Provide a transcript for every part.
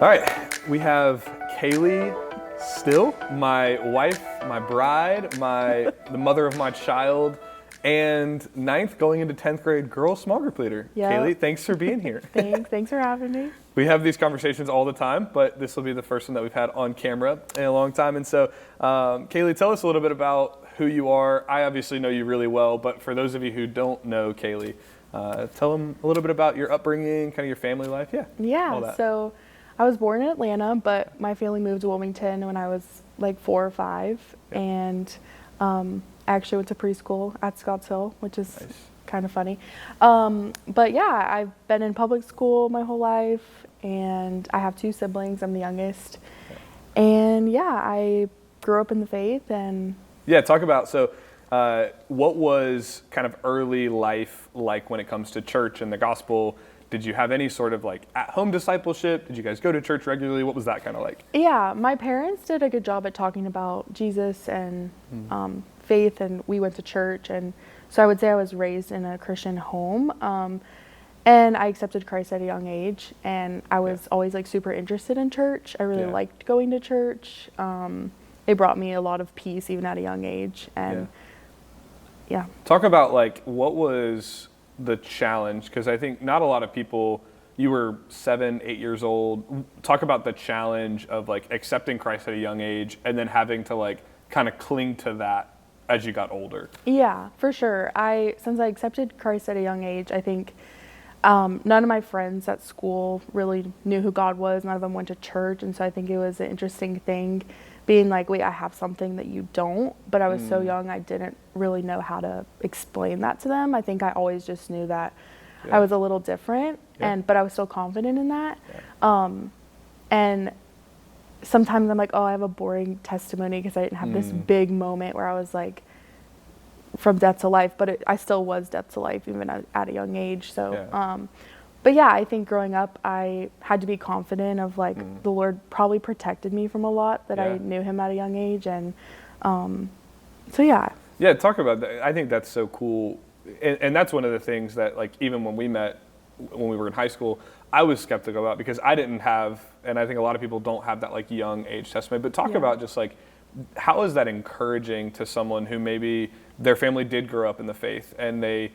All right, we have Kaylee still, my wife, my bride, the mother of my child, and 9th going into 10th grade girl small group leader. Yep. Kaylee, thanks for being here. Thanks for having me. We have these conversations all the time, but this will be the first one that we've had on camera in a long time. And so, Kaylee, tell us a little bit about who you are. I obviously know you really well, but for those of you who don't know Kaylee, tell them a little bit about your upbringing, kind of your family life. Yeah, so I was born in Atlanta, but my family moved to Wilmington when I was like 4 or 5, and I actually went to preschool at Scotts Hill, which is kind of funny. But yeah, I've been in public school my whole life, and I have 2 siblings. I'm the youngest. And yeah, I grew up in the faith. And yeah, talk about, what was kind of early life like when it comes to church and the gospel? Did you have any sort of like at-home discipleship? Did you guys go to church regularly? What was that kind of like? Yeah, my parents did a good job at talking about Jesus and faith, and we went to church. And so I would say I was raised in a Christian home, and I accepted Christ at a young age, and I was always like super interested in church. I really liked going to church. It brought me a lot of peace even at a young age. And Talk about like what was the challenge, because I think not a lot of people, you were 7, 8 years old. Talk about the challenge of like accepting Christ at a young age and then having to like kind of cling to that as you got older. Yeah, for sure. Since I accepted Christ at a young age, I think none of my friends at school really knew who God was. None of them went to church. And so I think it was an interesting thing being like, wait, I have something that you don't. But I was so young, I didn't really know how to explain that to them. I think I always just knew that I was a little different, but I was still confident in that. And sometimes I'm like, oh, I have a boring testimony because I didn't have this big moment where I was like from death to life, but I still was death to life even at a young age. So, but yeah, I think growing up, I had to be confident of like the Lord probably protected me from a lot that I knew him at a young age. And so, yeah. Yeah, talk about that. I think that's so cool. And that's one of the things that like, even when we met, when we were in high school, I was skeptical about, because I didn't have, and I think a lot of people don't have that like young age testimony, but talk about just like, how is that encouraging to someone who maybe their family did grow up in the faith and they,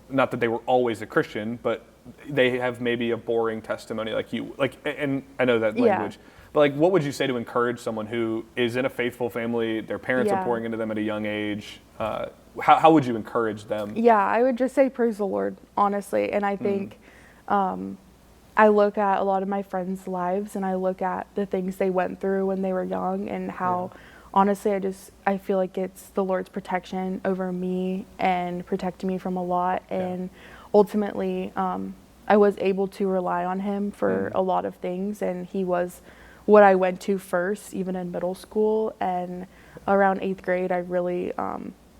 not that they were always a Christian, but they have maybe a boring testimony like you, like, and I know that language, but like, what would you say to encourage someone who is in a faithful family, their parents are pouring into them at a young age? How would you encourage them? Yeah, I would just say praise the Lord, honestly. And I think I look at a lot of my friends' lives and I look at the things they went through when they were young, and how honestly I feel like it's the Lord's protection over me and protecting me from a lot. And ultimately I was able to rely on him for a lot of things, and he was what I went to first, even in middle school. And around 8th grade, I really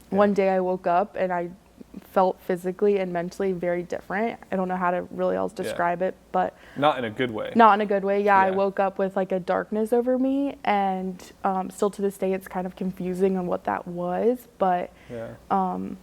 one day I woke up and I felt physically and mentally very different. I don't know how to really else describe it, but not in a good way. Not in a good way. I woke up with like a darkness over me, and still to this day it's kind of confusing on what that was. But and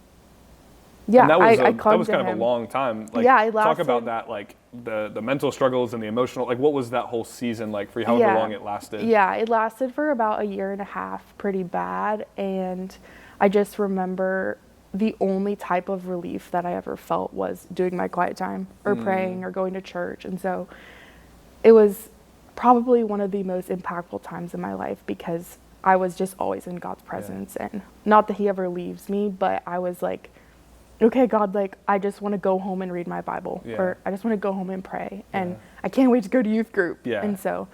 that was kind of a long time. Like, it lasted. Talk about that, like the mental struggles and the emotional. Like, what was that whole season like for you? However long it lasted. Yeah, it lasted for about 1.5 years, pretty bad. And I just remember the only type of relief that I ever felt was doing my quiet time or praying or going to church. And so it was probably one of the most impactful times in my life, because I was just always in God's presence. And not that he ever leaves me, but I was like, okay, God, like, I just want to go home and read my Bible, or I just want to go home and pray. And I can't wait to go to youth group. And so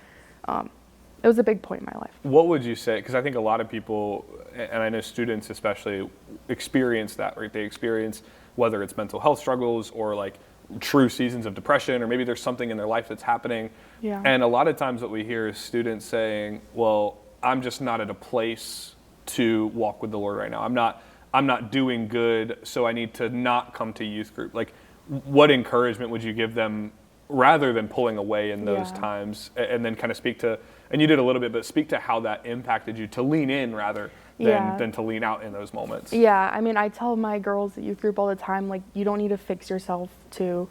it was a big point in my life. What would you say? Because I think a lot of people, and I know students especially, experience that, right? They experience whether it's mental health struggles or like true seasons of depression, or maybe there's something in their life that's happening. And a lot of times what we hear is students saying, well, I'm just not at a place to walk with the Lord right now. I'm not doing good, so I need to not come to youth group. Like, what encouragement would you give them rather than pulling away in those times? And then kind of speak to, and you did a little bit, but speak to how that impacted you to lean in rather than to lean out in those moments. Yeah, I mean, I tell my girls at youth group all the time, like, you don't need to fix yourself to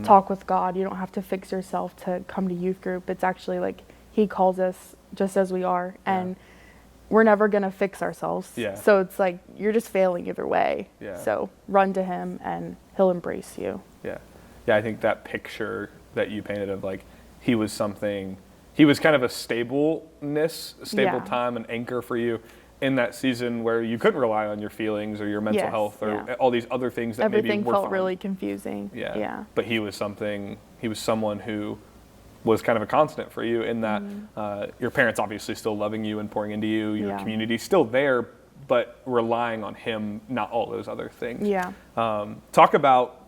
talk with God. You don't have to fix yourself to come to youth group. It's actually like he calls us just as we are, and we're never going to fix ourselves. Yeah. So it's like you're just failing either way. Yeah. So run to him and he'll embrace you. Yeah. Yeah, I think that picture that you painted of like he was kind of a stable time, an anchor for you in that season where you couldn't rely on your feelings or your mental health or all these other things that everything maybe were felt fine. really confusing. Yeah. But he was someone who was kind of a constant for you in that your parents obviously still loving you and pouring into you, your community still there, but relying on him, not all those other things. Yeah. Talk about,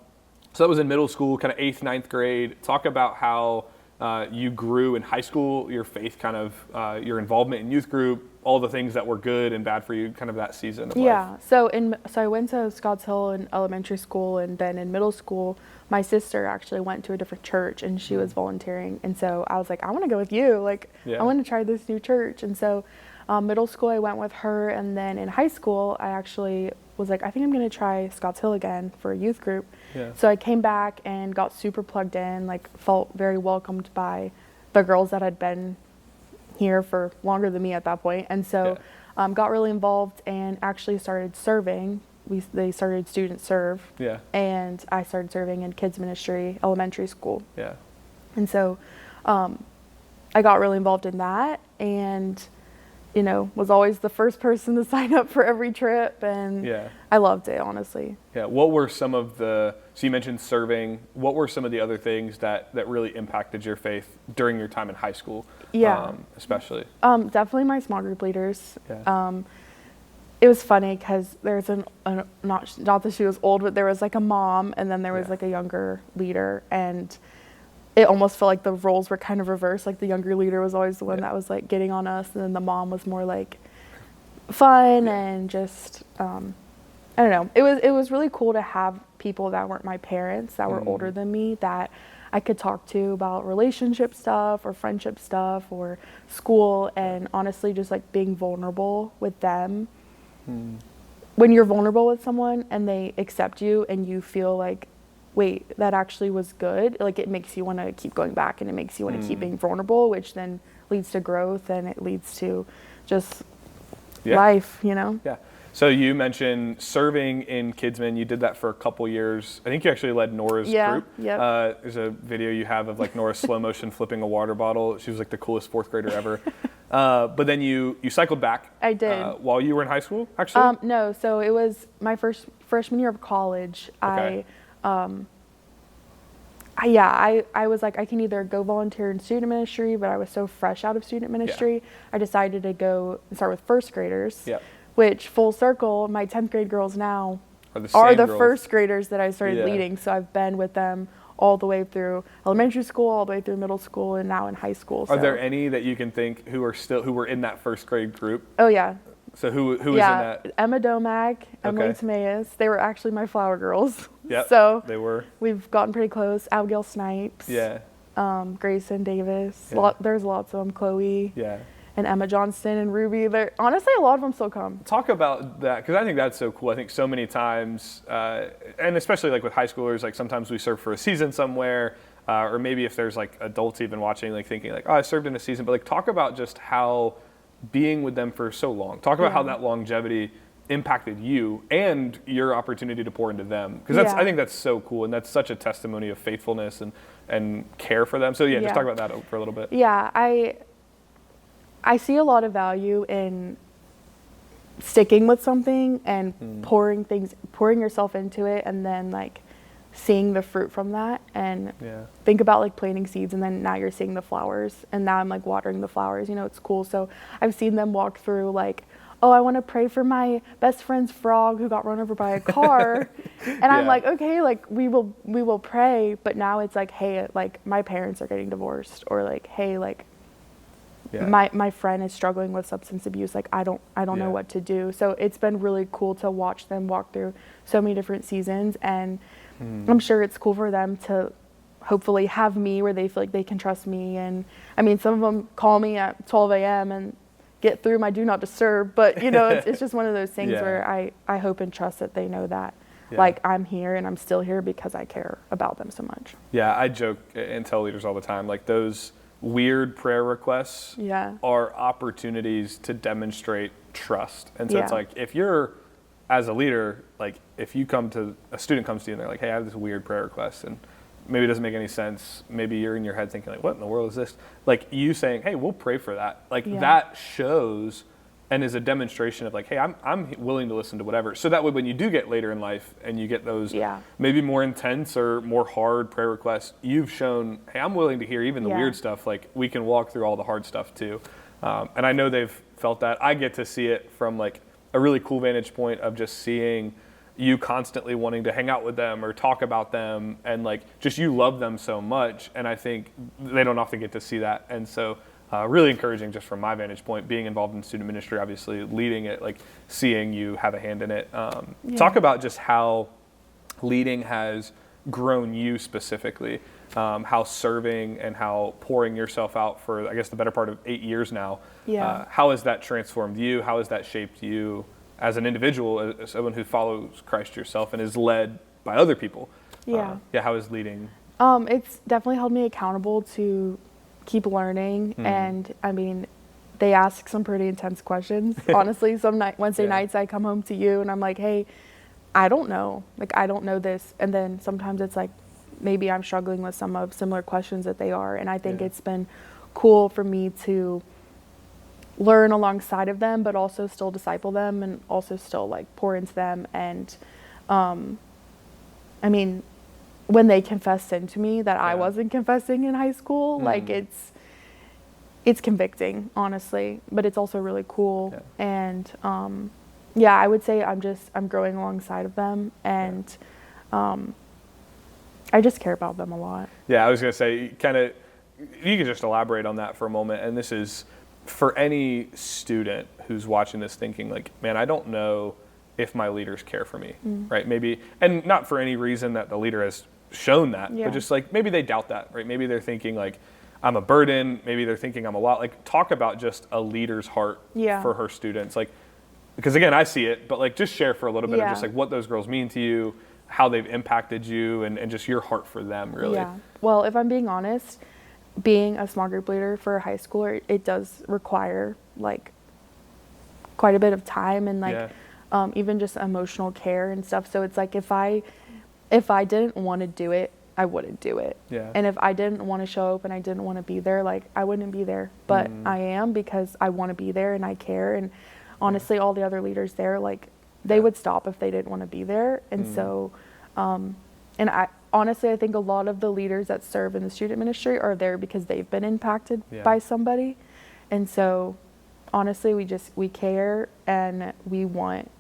so that was in middle school, kind of 8th, 9th grade. Talk about how you grew in high school, your faith kind of, your involvement in youth group, all the things that were good and bad for you, kind of that season of life. So I went to Scotts Hill in elementary school, and then in middle school, my sister actually went to a different church and she was volunteering. And so I was like, I want to go with you. Like, I want to try this new church. And so middle school, I went with her. And then in high school, I actually was like, I think I'm going to try Scotts Hill again for a youth group. Yeah. So I came back and got super plugged in, like felt very welcomed by the girls that had been here for longer than me at that point. And so got really involved and actually started serving. They started Student Serve. Yeah. And I started serving in kids ministry, elementary school. Yeah. And so I got really involved in that and, you know, was always the first person to sign up for every trip. And I loved it, honestly. Yeah. What were some of so you mentioned serving. What were some of the other things that really impacted your faith during your time in high school? Yeah. Especially? Definitely my small group leaders. Yeah. It was funny because there's not that she was old, but there was like a mom and then there was like a younger leader, and it almost felt like the roles were kind of reversed. Like the younger leader was always the one that was like getting on us, and then the mom was more like fun and just I don't know. It was really cool to have people that weren't my parents, that were older than me, that I could talk to about relationship stuff or friendship stuff or school, and honestly just like being vulnerable with them. When you're vulnerable with someone and they accept you and you feel like, wait, that actually was good, like it makes you want to keep going back and it makes you want to keep being vulnerable, which then leads to growth and it leads to just life, you know? Yeah. So you mentioned serving in Kidsmen. You did that for a couple years. I think you actually led Nora's group. Yeah. There's a video you have of like Nora slow motion flipping a water bottle. She was like the coolest 4th grader ever. But then you cycled back. I did. While you were in high school, actually? No. So it was my freshman year of college. Okay. I was like, I can either go volunteer in student ministry, but I was so fresh out of student ministry. I decided to go and start with first graders. Yeah. Which, full circle, my 10th grade girls now are the first graders that I started leading. So I've been with them all the way through elementary school, all the way through middle school, and now in high school. Are there any that you can think who were in that first grade group? Oh, yeah. So who was in that? Emma Domack, Emily Timaeus. They were actually my flower girls. Yeah, so they were. We've gotten pretty close. Abigail Snipes. Yeah. Grayson Davis. Yeah. There's lots of them. Chloe. Yeah. And Emma Johnston and Ruby. Honestly, a lot of them still come. Talk about that, because I think that's so cool. I think so many times, and especially like with high schoolers, like sometimes we serve for a season somewhere, or maybe if there's like adults even watching, like thinking like, oh, I served in a season. But like talk about just how being with them for so long. Talk about how that longevity impacted you and your opportunity to pour into them. Because I think that's so cool, and that's such a testimony of faithfulness and care for them. So just talk about that for a little bit. Yeah, I see a lot of value in sticking with something and pouring yourself into it, and then like seeing the fruit from that, and think about like planting seeds, and then now you're seeing the flowers, and now I'm like watering the flowers, you know, it's cool. So I've seen them walk through like, oh, I want to pray for my best friend's frog who got run over by a car. And I'm like, okay, like we will pray. But now it's like, hey, like my parents are getting divorced, or like, hey, like my friend is struggling with substance abuse. Like I don't know what to do. So it's been really cool to watch them walk through so many different seasons, and I'm sure it's cool for them to hopefully have me where they feel like they can trust me. And I mean, some of them call me at 12 a.m. and get through my do not disturb, but you know, it's just one of those things where I hope and trust that they know that Yeah. Like, I'm here and I'm still here because I care about them so much. Yeah, I joke and tell leaders all the time, like those weird prayer requests Yeah. are opportunities to demonstrate trust. And so it's Yeah. like, if you're, as a leader, like if a student comes to you and they're like, hey, I have this weird prayer request and maybe it doesn't make any sense. Maybe you're in your head thinking like, what in the world is this? Like you saying, hey, we'll pray for that. Like that shows and is a demonstration of like, hey, I'm willing to listen to whatever. So that way when you do get later in life and you get those maybe more intense or more hard prayer requests, you've shown, hey, I'm willing to hear even the weird stuff. Like we can walk through all the hard stuff too. And I know they've felt that. I get to see it from like a really cool vantage point of just seeing you constantly wanting to hang out with them or talk about them and like just you love them so much. And I think they don't often get to see that. And so really encouraging just from my vantage point, being involved in student ministry, obviously leading it, like seeing you have a hand in it. Talk about just how leading has grown you specifically, how serving and how pouring yourself out for, I guess, the better part of 8 years now. How has that transformed you? How has that shaped you as an individual, as someone who follows Christ yourself and is led by other people? How is leading? It's definitely held me accountable to keep learning. And I mean, they ask some pretty intense questions. Honestly, some Wednesday nights I come home to you and I'm like, hey, I don't know. Like, I don't know this. And then sometimes it's like, maybe I'm struggling with some of similar questions that they are. And I think it's been cool for me to learn alongside of them, but also still disciple them and also still like pour into them. And I mean, when they confess sin to me that I wasn't confessing in high school, like it's convicting, honestly, but it's also really cool. And I would say I'm growing alongside of them, and I just care about them a lot. Yeah, I was gonna say, you could just elaborate on that for a moment. And this is for any student who's watching this thinking like, man, I don't know if my leaders care for me, right? Maybe, and not for any reason that the leader has shown that, but just like maybe they doubt that, right? Maybe they're thinking like, I'm a burden. Maybe they're thinking I'm a lot. Like, talk about just a leader's heart for her students. Like, because again, I see it, but like just share for a little bit of just like what those girls mean to you, how they've impacted you, and just your heart for them, really. Yeah. Well, if I'm being honest, being a small group leader for a high schooler, it does require like quite a bit of time and like even just emotional care and stuff. So it's like if I didn't want to do it, I wouldn't do it. And if I didn't want to show up and I didn't want to be there, like I wouldn't be there. But I am, because I want to be there and I care. And honestly, all the other leaders there, like they would stop if they didn't want to be there. And so, and I think a lot of the leaders that serve in the student ministry are there because they've been impacted by somebody. And so honestly, we care, and we want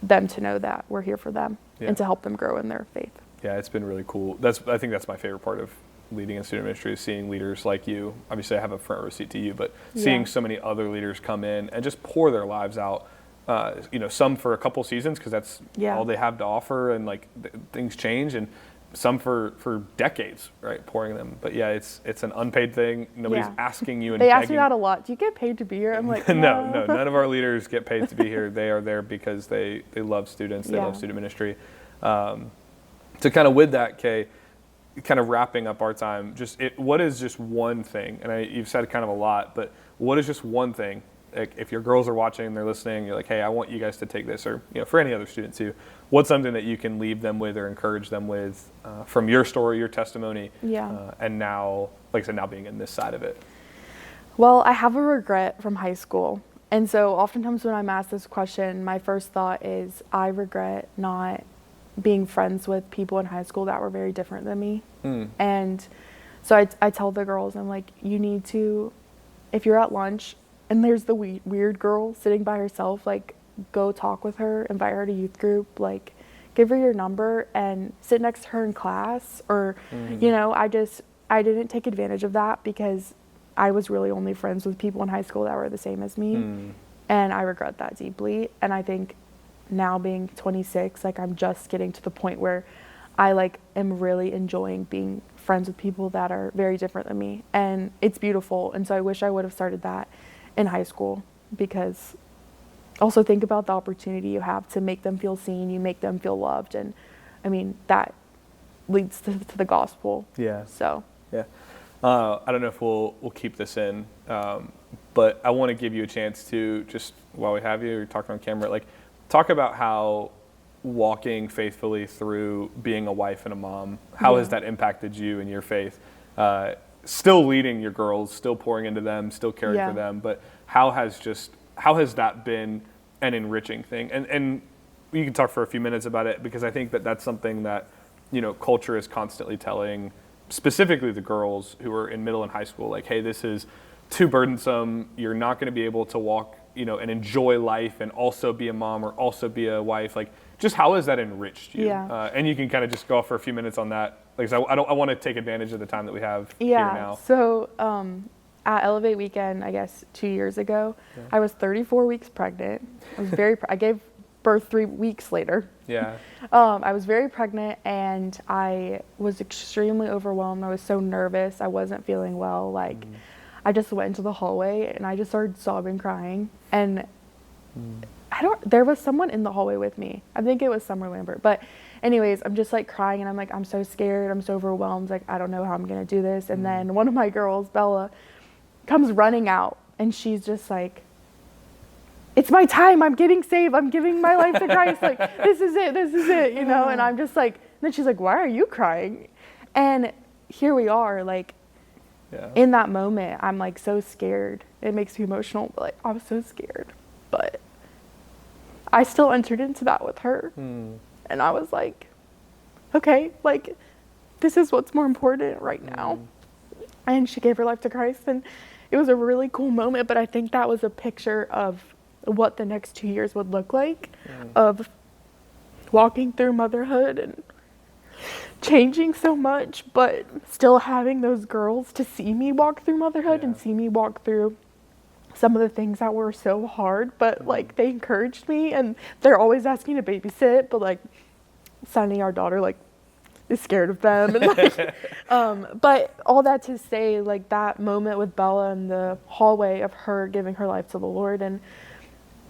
them to know that we're here for them and to help them grow in their faith. Yeah, it's been really cool. I think that's my favorite part of leading in student ministry, is seeing leaders like you. Obviously, I have a front row seat to you, but seeing so many other leaders come in and just pour their lives out. Some for a couple seasons because that's all they have to offer, and like things change, and some for decades, right? Pouring them. But yeah, it's an unpaid thing. Nobody's asking you and they begging. ask me that a lot. Do you get paid to be here? I'm like, no, none of our leaders get paid to be here. They are there because they love students. They love student ministry. So kind of with that, Kay, kind of wrapping up our time, what is just one thing, and you've said kind of a lot, but what is just one thing, like if your girls are watching and they're listening, you're like, hey, I want you guys to take this, or for any other student too, what's something that you can leave them with or encourage them with from your story, your testimony, and now, like I said, now being in this side of it? Well, I have a regret from high school. And so oftentimes when I'm asked this question, my first thought is I regret not being friends with people in high school that were very different than me. And so I tell the girls, I'm like, you need to, if you're at lunch and there's the weird girl sitting by herself, like go talk with her, invite her to youth group, like give her your number and sit next to her in class. Or, I didn't take advantage of that because I was really only friends with people in high school that were the same as me. And I regret that deeply. And I think now being 26, like I'm just getting to the point where I like am really enjoying being friends with people that are very different than me, and it's beautiful. And so I wish I would have started that in high school, because also think about the opportunity you have to make them feel seen, you make them feel loved. And I mean, that leads to the gospel. Yeah. So. Yeah. I don't know if we'll keep this in, but I want to give you a chance to, just while we have you, you're talking on camera, like talk about how walking faithfully through being a wife and a mom, how has that impacted you and your faith? Still leading your girls, still pouring into them, still caring for them, but how has that been an enriching thing? And you can talk for a few minutes about it, because I think that's something that, culture is constantly telling, specifically the girls who are in middle and high school, like, hey, this is too burdensome. You're not going to be able to walk, and enjoy life and also be a mom or also be a wife. Like, just how has that enriched you? Yeah. And you can kind of just go off for a few minutes on that. Like, I want to take advantage of the time that we have here now. So at Elevate Weekend, I guess 2 years ago, I was 34 weeks pregnant. I was I gave birth 3 weeks later. Yeah. I was very pregnant, and I was extremely overwhelmed. I was so nervous. I wasn't feeling well. Like, I just went into the hallway and I just started sobbing, crying. And there was someone in the hallway with me. I think it was Summer Lambert. But anyways, I'm just like crying, and I'm like, I'm so scared. I'm so overwhelmed. Like, I don't know how I'm going to do this. And then one of my girls, Bella, comes running out, and she's just like, it's my time. I'm getting saved. I'm giving my life to Christ. Like, this is it, and I'm just like, then she's like, why are you crying? And here we are, like, in that moment, I'm like so scared. It makes me emotional, but like, I'm so scared. But I still entered into that with her. And I was like, okay, like, this is what's more important right now. And she gave her life to Christ, and it was a really cool moment. But I think that was a picture of what the next 2 years would look like, of walking through motherhood and changing so much, but still having those girls to see me walk through motherhood and see me walk through some of the things that were so hard, but like, they encouraged me, and they're always asking to babysit, but like, Sunny, our daughter, like, is scared of them, and like, but all that to say, like, that moment with Bella in the hallway of her giving her life to the Lord, and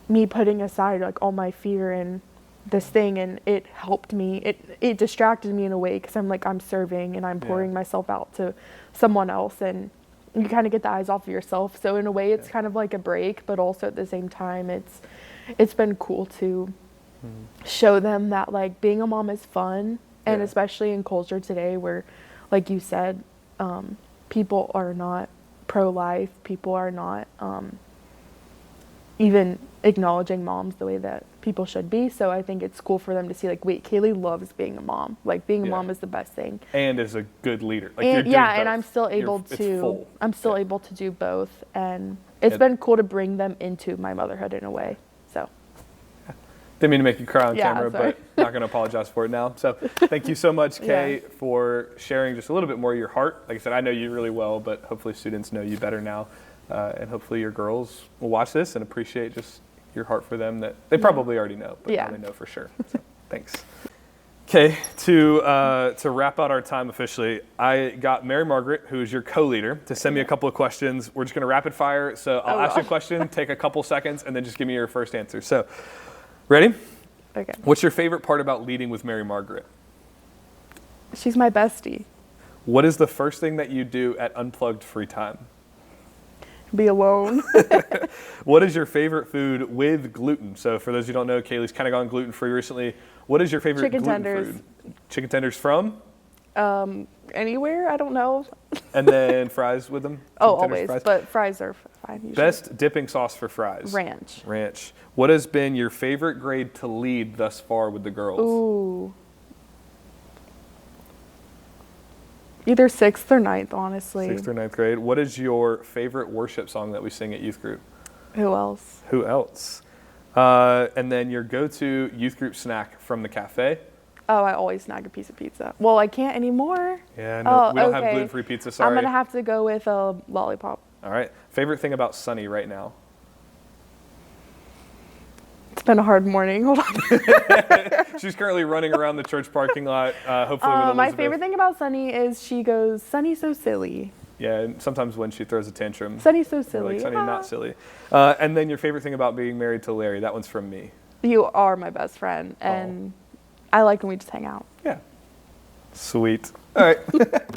me putting aside like all my fear and this thing, and it helped me. It distracted me in a way, because I'm like, I'm serving and I'm pouring myself out to someone else, and you kind of get the eyes off of yourself. So in a way, it's kind of like a break, but also at the same time, it's been cool to show them that like being a mom is fun, and especially in culture today where, like you said, people are not pro-life, people are not even acknowledging moms the way that people should be. So I think it's cool for them to see, like, wait, Kaylee loves being a mom. Like, being a mom is the best thing. And is a good leader. Like, and, and I'm still able able to do both. And it's been cool to bring them into my motherhood in a way. So. Didn't mean to make you cry on camera, but not going to apologize for it now. So thank you so much, Kay, for sharing just a little bit more of your heart. Like I said, I know you really well, but hopefully students know you better now. And hopefully your girls will watch this and appreciate just your heart for them that they probably already know, but now they know for sure. So thanks. Okay, to wrap out our time officially, I got Mary Margaret, who is your co-leader, to send me a couple of questions. We're just going to rapid fire. So I'll ask you a question, take a couple seconds, and then just give me your first answer. So, ready? Okay. What's your favorite part about leading with Mary Margaret? She's my bestie. What is the first thing that you do at unplugged free time? Be alone. What is your favorite food with gluten? So for those who don't know, Kaylee's kind of gone gluten-free recently. What is your favorite Chicken gluten tenders. food? Chicken tenders from? Anywhere, I don't know. And then fries with them? Always, fries. but fries are fine usually. Best dipping sauce for fries? Ranch. Ranch. What has been your favorite grade to lead thus far with the girls? Ooh. Either 6th or 9th, honestly. 6th or 9th grade. What is your favorite worship song that we sing at youth group? Who else? Who else? And then your go-to youth group snack from the cafe? Oh, I always snag a piece of pizza. Well, I can't anymore. Yeah, no, we don't have gluten-free pizza, sorry. I'm going to have to go with a lollipop. All right. Favorite thing about Sunny right now? It's been a hard morning. Hold on. She's currently running around the church parking lot, hopefully with Elizabeth. My favorite thing about Sunny is she goes, "Sunny's so silly." Yeah, and sometimes when she throws a tantrum. Sunny's so You're silly. like, Sunny, Ah. not silly. And then your favorite thing about being married to Larry, that one's from me. You are my best friend, and I like when we just hang out. Yeah. Sweet. All right.